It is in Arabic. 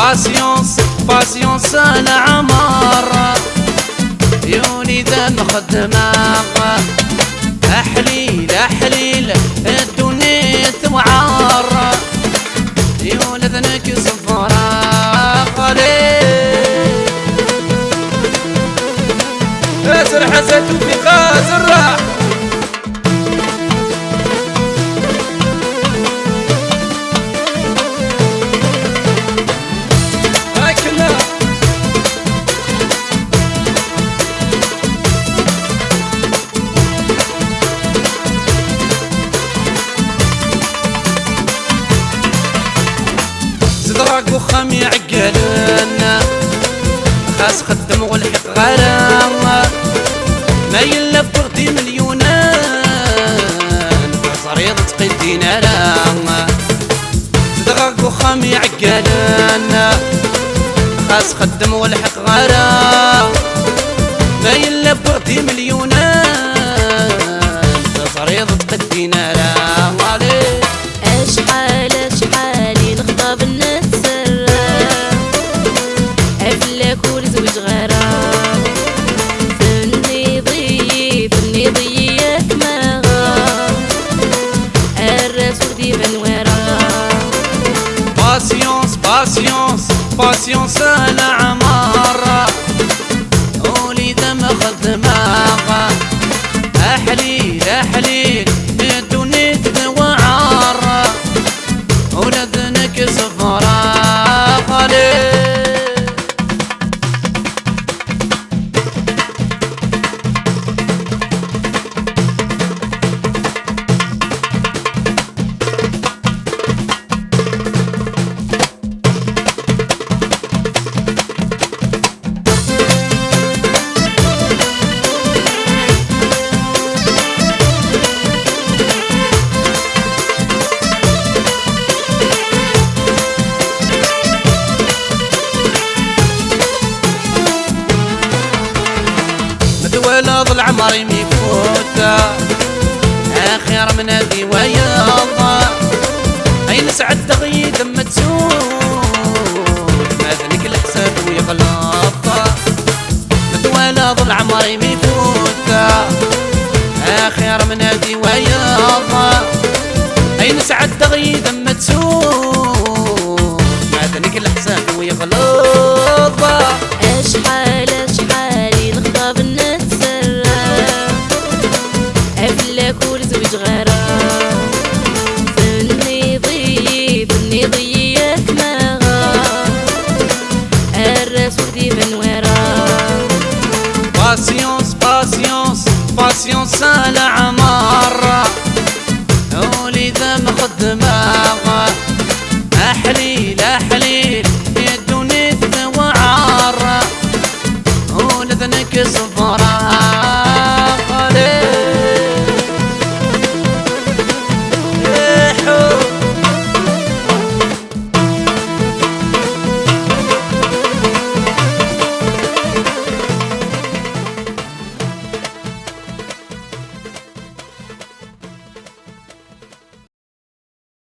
باسيونس باسيونس العمر يوني ذا مخدمة أحليل أحليل الدنيا توعر يولد ذنك صفرا قليل أسر حسد في قازر زدراك وخامي عقلنا خاص خدم والحق غرام ما يلف تغدي مليونان صريض تقدينا لا زدراك وخامي عقلنا خاص خدم والحق غرام ما يلف تغدي مليونان صريض تقدينا لا اشحال اشحالي نخطب نتسرى افلك ولزوج غرام فني ضيق ما غام الرسول ديما ورا باسيونس باسيونس باسيونس العمر قولي ذم خدمة أحليل أحليل الدنيا تتوعر ولدنك صفرا قليل ولد العمر ميفوتا آخر من هذي وياضا أين سعد دغي دم تسود ما ذنك الحساب ويغلط ولد العمر ميفوتا آخر من هذي وياضا أين سعد دغي دم تسود ما ذنك الحساب ويغلط اشحال اشحالي نخطب ولزوج غرام فني ضيق ما غام الرسول ديما ورا باسيونس باسيونس باسيونس العمر